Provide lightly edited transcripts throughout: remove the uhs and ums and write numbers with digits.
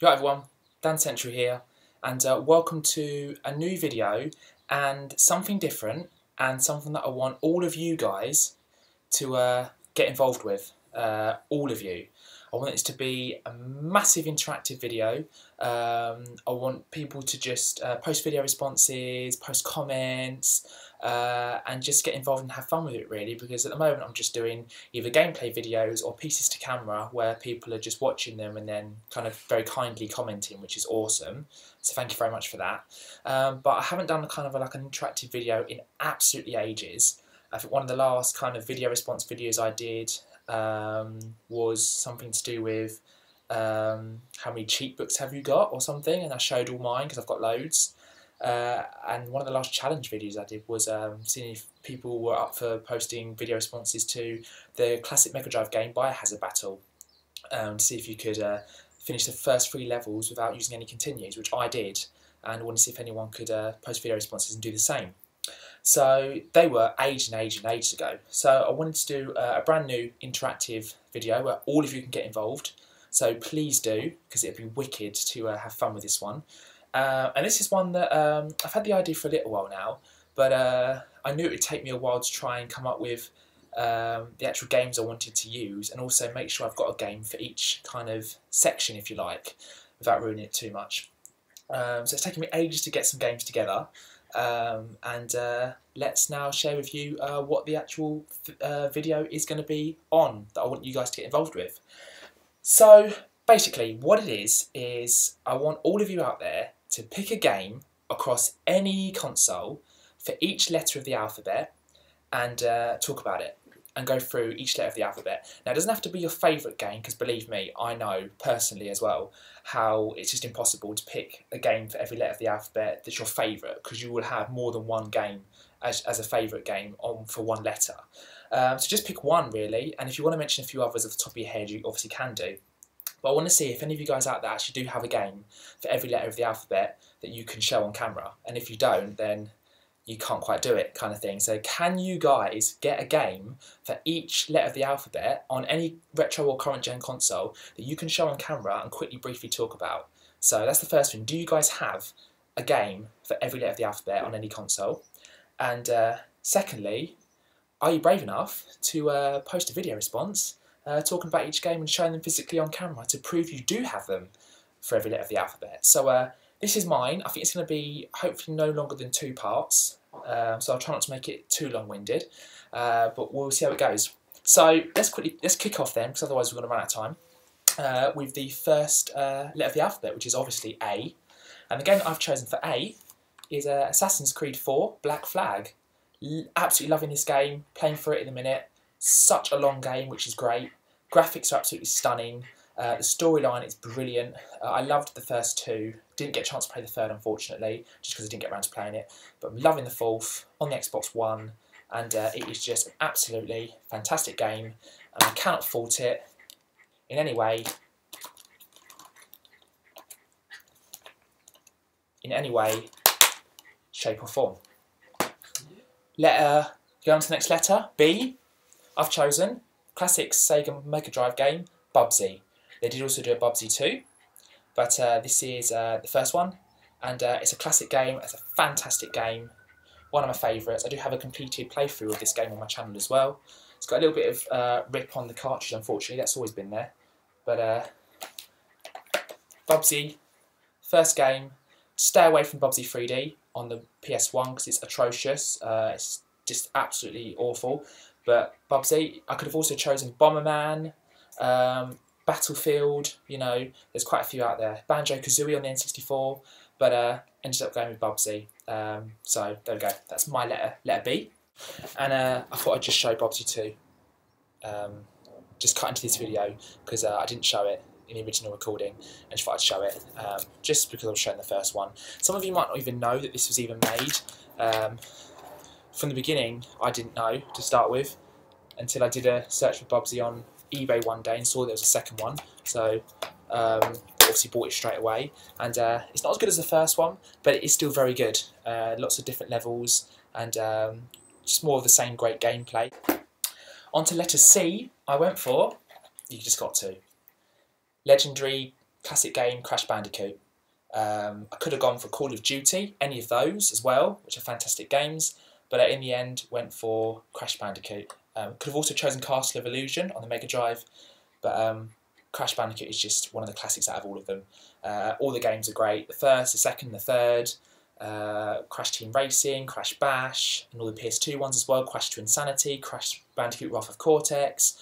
Right everyone, Dan Central here, and welcome to a new video and something different and something that I want all of you guys to get involved with, all of you. I want this to be a massive interactive video. I want people to just post video responses, post comments, and just get involved and have fun with it really, because at the moment I'm just doing either gameplay videos or pieces to camera where people are just watching them and then kind of very kindly commenting, which is awesome. So thank you very much for that. But I haven't done like an interactive video in absolutely ages. I think one of the last kind of video response videos I did was something to do with how many cheat books have you got or something, and I showed all mine because I've got loads. And one of the last challenge videos I did was seeing if people were up for posting video responses to the classic Mega Drive game Biohazard Battle, to see if you could finish the first 3 levels without using any continues, which I did, and I wanted to see if anyone could post video responses and do the same. So they were ages and ages ago. So I wanted to do a brand new interactive video where all of you can get involved. So please do, because it'd be wicked to have fun with this one. And this is one that I've had the idea for a little while now, but I knew it would take me a while to try and come up with the actual games I wanted to use, and also make sure I've got a game for each kind of section, if you like, without ruining it too much. So it's taken me ages to get some games together. And let's now share with you what the actual video is going to be on that I want you guys to get involved with. So basically what it is I want all of you out there to pick a game across any console for each letter of the alphabet and talk about it and go through each letter of the alphabet. Now it doesn't have to be your favourite game, because believe me, I know personally as well how it's just impossible to pick a game for every letter of the alphabet that's your favourite, because you will have more than one game as a favourite game for one letter. So just pick one really, and if you want to mention a few others off the top of your head, you obviously can do. But I want to see if any of you guys out there actually do have a game for every letter of the alphabet that you can show on camera, and if you don't, then you can't quite do it, kind of thing. So can you guys get a game for each letter of the alphabet on any retro or current gen console that you can show on camera and quickly briefly talk about? So that's the first thing. Do you guys have a game for every letter of the alphabet on any console? And secondly, are you brave enough to post a video response talking about each game and showing them physically on camera to prove you do have them for every letter of the alphabet? So this is mine. I think it's going to be hopefully no longer than 2 parts, so I'll try not to make it too long-winded, but we'll see how it goes. So let's kick off then, because otherwise we're going to run out of time, with the first letter of the alphabet, which is obviously A. And the game that I've chosen for A is Assassin's Creed 4 Black Flag. Absolutely loving this game, playing through it in a minute. Such a long game, which is great. Graphics are absolutely stunning. The storyline is brilliant. I loved the first 2. Didn't get a chance to play the 3rd, unfortunately, just because I didn't get around to playing it. But I'm loving the 4th on the Xbox One, and it is just an absolutely fantastic game, and I cannot fault it in any way. In any way, shape or form. Go on to the next letter, B. I've chosen classic Sega Mega Drive game, Bubsy. They did also do a Bubsy 2, but this is the first one, and it's a classic game. It's a fantastic game, one of my favourites. I do have a completed playthrough of this game on my channel as well. It's got a little bit of rip on the cartridge, unfortunately. That's always been there, but Bubsy, first game. Stay away from Bubsy 3D on the PS1 because it's atrocious. It's just absolutely awful. But Bubsy, I could have also chosen Bomberman, Battlefield, you know, there's quite a few out there. Banjo-Kazooie on the N64, but ended up going with Bubsy. So there we go, that's my letter B. And I thought I'd just show Bubsy 2. Just cut into this video because I didn't show it in the original recording, and just thought I'd show it, just because I was showing the first one. Some of you might not even know that this was even made. From the beginning, I didn't know to start with, until I did a search for Bubsy on eBay one day and saw there was a second one, so obviously bought it straight away. And it's not as good as the first one, but it is still very good. Lots of different levels, and just more of the same great gameplay. On to letter C, I went for, you just got to, legendary classic game, Crash Bandicoot. I could have gone for Call of Duty, any of those as well, which are fantastic games, but in the end went for Crash Bandicoot. Could have also chosen Castle of Illusion on the Mega Drive, but Crash Bandicoot is just one of the classics out of all of them. All the games are great, the first, the second, the third, Crash Team Racing, Crash Bash, and all the PS2 ones as well, Crash to Insanity, Crash Bandicoot Wrath of Cortex,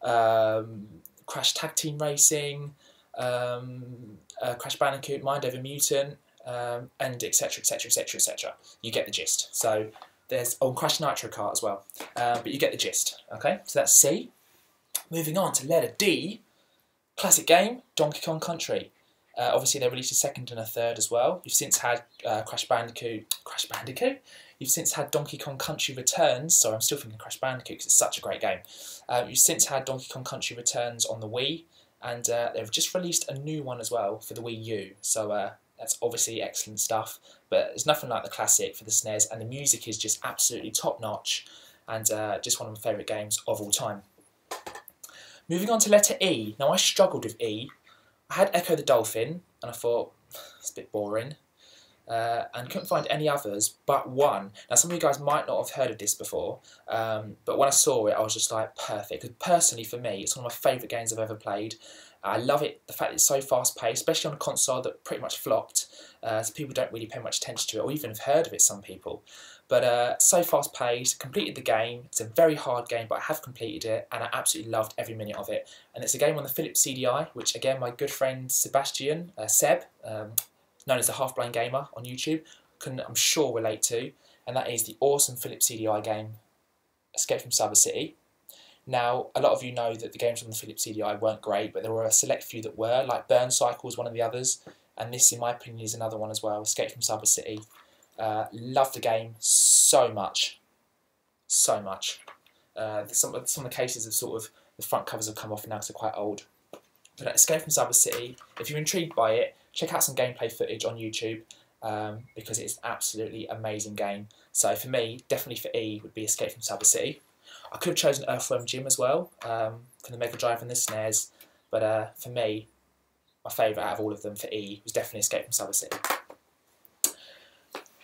Crash Tag Team Racing, Crash Bandicoot, Mind Over Mutant, and etc, etc, etc, etc. You get the gist. So there's Crash Nitro Kart as well, but you get the gist. Okay, so that's C. Moving on to letter D. Classic game, Donkey Kong Country. Obviously, they released a second and a third as well. You've since had Crash Bandicoot. You've since had Donkey Kong Country Returns. Sorry, I'm still thinking Crash Bandicoot because it's such a great game. You've since had Donkey Kong Country Returns on the Wii, and they've just released a new one as well for the Wii U. So that's obviously excellent stuff. But there's nothing like the classic for the SNES, and the music is just absolutely top notch, and just one of my favourite games of all time. Moving on to letter E. Now I struggled with E. I had Echo the Dolphin, and I thought, it's a bit boring, and couldn't find any others but one. Now some of you guys might not have heard of this before, but when I saw it I was just like, perfect. Because personally for me, it's one of my favourite games I've ever played. I love it, the fact that it's so fast paced, especially on a console that pretty much flopped, so people don't really pay much attention to it, or even have heard of it, some people. But so fast paced, completed the game. It's a very hard game, but I have completed it, and I absolutely loved every minute of it. And it's a game on the Philips CDI, which again my good friend Sebastian, Seb, known as the Half Blind Gamer on YouTube, can I'm sure relate to, and that is the awesome Philips CDI game, Escape from Cyber City. Now, a lot of you know that the games on the Philips CDI weren't great, but there were a select few that were, like Burn Cycle was one of the others, and this, in my opinion, is another one as well, Escape from Cyber City. Love the game so much, so much. Some of the cases of sort of, the front covers have come off now because they're quite old. But Escape from Cyber City, if you're intrigued by it, check out some gameplay footage on YouTube, because it's an absolutely amazing game. So for me, definitely for E would be Escape from Cyber City. I could have chosen Earthworm Jim as well, for the Mega Drive and the SNES, but for me, my favourite out of all of them for E was definitely Escape from Cyber City.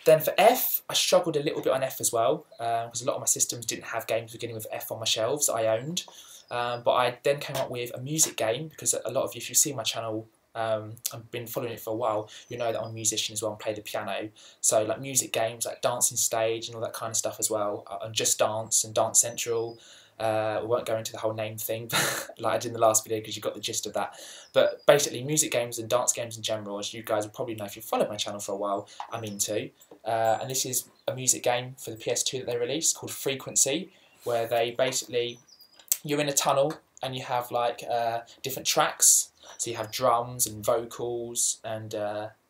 Then for F, I struggled a little bit on F as well, because a lot of my systems didn't have games beginning with F on my shelves that I owned. But I then came up with a music game, because a lot of you, if you've seen my channel, I've been following it for a while, you know that I'm a musician as well and play the piano. So like music games like Dancing Stage and all that kind of stuff as well, and Just Dance and Dance Central. We won't go into the whole name thing like I did in the last video because you got the gist of that. But basically music games and dance games in general, as you guys will probably know if you've followed my channel for a while, I'm into. And this is a music game for the PS2 that they released called Frequency, where they basically, you're in a tunnel and you have like different tracks. So you have drums and vocals and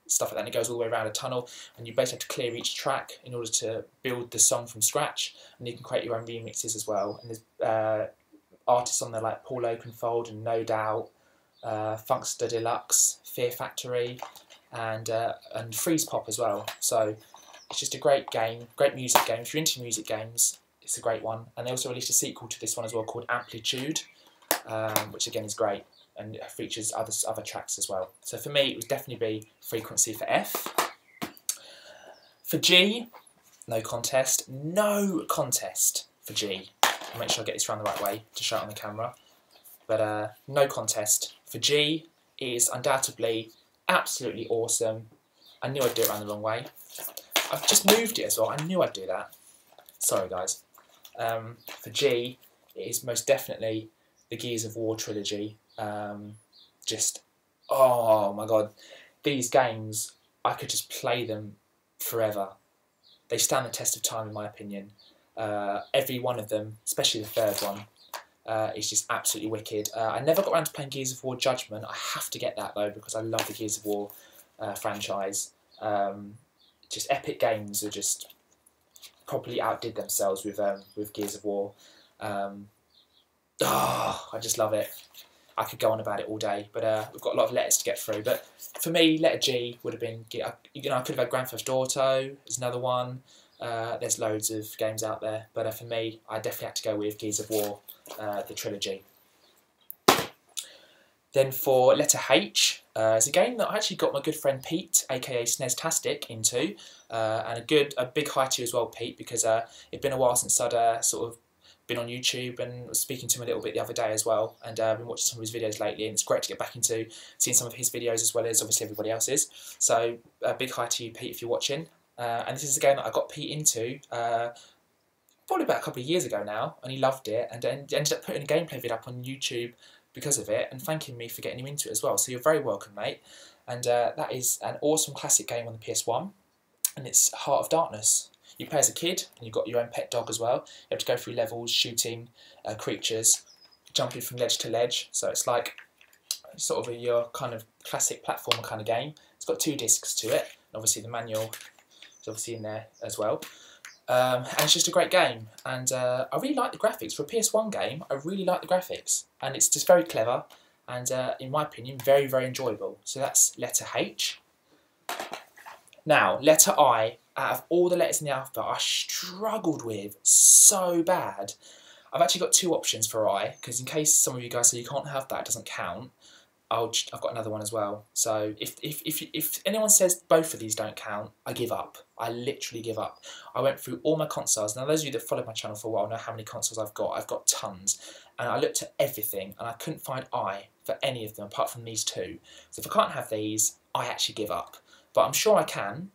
stuff like that, and it goes all the way around a tunnel, and you basically have to clear each track in order to build the song from scratch, and you can create your own remixes as well. And there's artists on there like Paul Oakenfold and No Doubt, Funkster Deluxe, Fear Factory, and Freeze Pop as well. So it's just a great game, great music game. If you're into music games, it's a great one. And they also released a sequel to this one as well called Amplitude, which again is great, and it features other tracks as well. So for me, it would definitely be Frequency for F. For G, no contest for G. I'll make sure I get this around the right way to show it on the camera. But no contest for G. It is undoubtedly absolutely awesome. I knew I'd do it around the wrong way. I've just moved it as well. I knew I'd do that. Sorry guys. For G, it is most definitely the Gears of War trilogy. Just, oh my god, these games, I could just play them forever. They stand the test of time in my opinion. Every one of them, especially the third one, is just absolutely wicked. I never got around to playing Gears of War Judgment. I have to get that though because I love the Gears of War franchise. Just epic games are just probably outdid themselves with Gears of War. I just love it. I could go on about it all day, but we've got a lot of letters to get through. But for me, letter G would have been, I could have had Grand Theft Auto is another one. There's loads of games out there, but for me, I definitely had to go with Gears of War, the trilogy. Then for letter H, It's a game that I actually got my good friend Pete, aka SNEStastic, into, and a big hi to you as well, Pete, because it'd been a while since I'd sort of been on YouTube, and was speaking to him a little bit the other day as well, and I've been watching some of his videos lately, and it's great to get back into seeing some of his videos as well as obviously everybody else's. So a big hi to you, Pete, if you're watching. And this is a game that I got Pete into probably about a couple of years ago now, and he loved it, and ended up putting a gameplay vid up on YouTube because of it, and thanking me for getting him into it as well. So you're very welcome, mate. And that is an awesome classic game on the PS1, and it's Heart of Darkness. You play as a kid, and you've got your own pet dog as well. You have to go through levels, shooting creatures, jumping from ledge to ledge. So it's like sort of your kind of classic platformer kind of game. It's got 2 discs to it, and obviously the manual is obviously in there as well. And it's just a great game, and I really like the graphics. For a PS1 game, I really like the graphics, and it's just very clever, and in my opinion, very, very enjoyable. So that's letter H. Now, letter I, out of all the letters in the alphabet, I struggled with so bad. I've actually got 2 options for I, because in case some of you guys say you can't have that, it doesn't count, I've got another one as well. So if anyone says both of these don't count, I give up. I literally give up. I went through all my consoles. Now, those of you that followed my channel for a while know how many consoles I've got. I've got tons. And I looked at everything, and I couldn't find I for any of them apart from these 2. So if I can't have these, I actually give up. But I'm sure I can,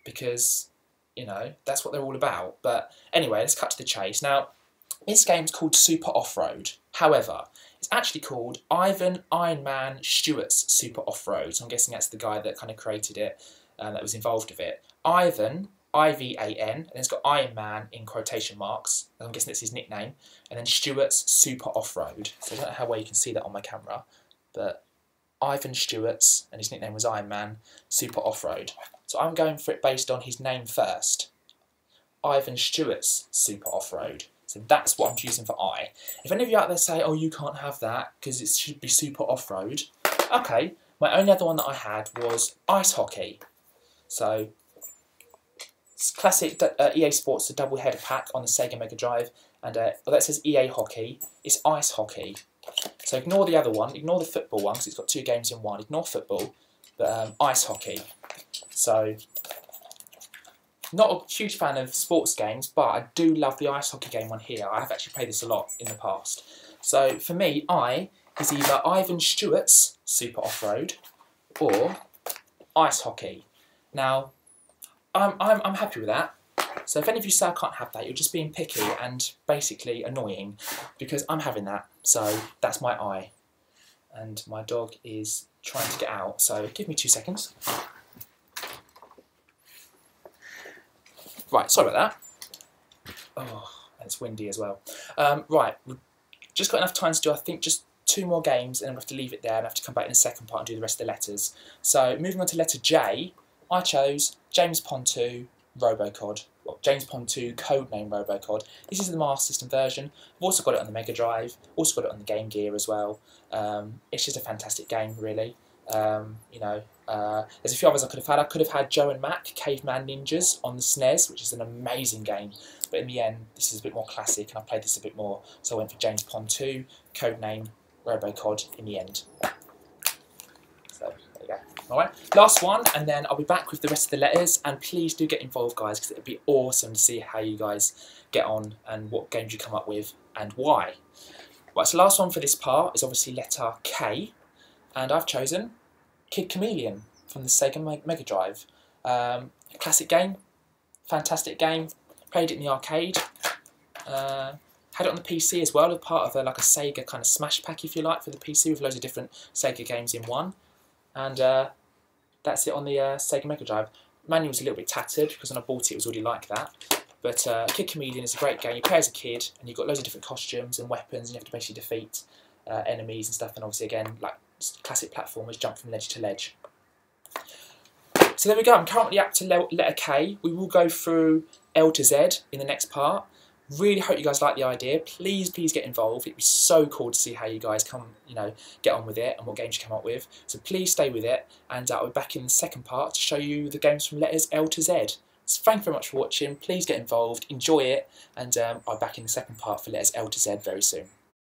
because, you know, that's what they're all about. But anyway, let's cut to the chase. Now, this game's called Super Off-Road. However, it's actually called Ivan Iron Man Stewart's Super Off-Road. So I'm guessing that's the guy that kind of created it, that was involved with it. Ivan, I-V-A-N, and it's got Iron Man in quotation marks. I'm guessing that's his nickname. And then Stewart's Super Off-Road. So I don't know how well you can see that on my camera, but Ivan Stewart's, and his nickname was Iron Man, Super Off-Road. So I'm going for it based on his name first. Ivan Stewart's Super Off-Road. So that's what I'm choosing for I. If any of you out there say, oh, you can't have that because it should be Super Off-Road, okay, my only other one that I had was Ice Hockey. So it's classic EA Sports, the double header pack on the Sega Mega Drive, and well, that says EA Hockey, it's Ice Hockey. So ignore the other one, ignore the football one because it's got 2 games in one, ignore football, but Ice Hockey. So, not a huge fan of sports games, but I do love the ice hockey game one here. I have actually played this a lot in the past. So for me, I is either Ivan Stewart's Super Off-Road or Ice Hockey. Now, I'm happy with that. So if any of you say I can't have that, you're just being picky and basically annoying, because I'm having that. So that's my I. And my dog is trying to get out, so give me 2 seconds. Right, sorry about that. Oh, and it's windy as well. Right, we've just got enough time to do, I think, just 2 more games, and then we have to leave it there and have to come back in the second part and do the rest of the letters. So, moving on to letter J, I chose James Pond 2 Robocod. Well, James Pond 2 codename Robocod. This is the Master System version. I've also got it on the Mega Drive, also got it on the Game Gear as well. It's just a fantastic game, really. You know, there's a few others I could have had. I could have had Joe and Mac, Caveman Ninjas on the SNES, which is an amazing game. But in the end, this is a bit more classic, and I played this a bit more. So I went for James Pond 2, codename Robocod in the end. So there you go. Alright, last one, and then I'll be back with the rest of the letters. And please do get involved, guys, because it would be awesome to see how you guys get on and what games you come up with and why. Right, so last one for this part is obviously letter K. And I've chosen Kid Chameleon from the Sega Mega Drive. Classic game, fantastic game. Played it in the arcade. Had it on the PC as well, as part of like a Sega kind of smash pack, if you like, for the PC with loads of different Sega games in one. And that's it on the Sega Mega Drive. Manual's a little bit tattered because when I bought it was already like that. But Kid Chameleon is a great game. You play as a kid and you've got loads of different costumes and weapons, and you have to basically defeat enemies and stuff. And obviously, again, like classic platformers, jump from ledge to ledge. So there we go. I'm currently up to letter K. We will go through L to Z in the next part. Really hope you guys like the idea. Please get involved. It'd be so cool to see how you guys get on with it and what games you come up with. So please stay with it, and I'll be back in the second part to show you the games from letters L to Z. So thank you very much for watching. Please get involved, enjoy it, and I'll be back in the second part for letters L to Z very soon.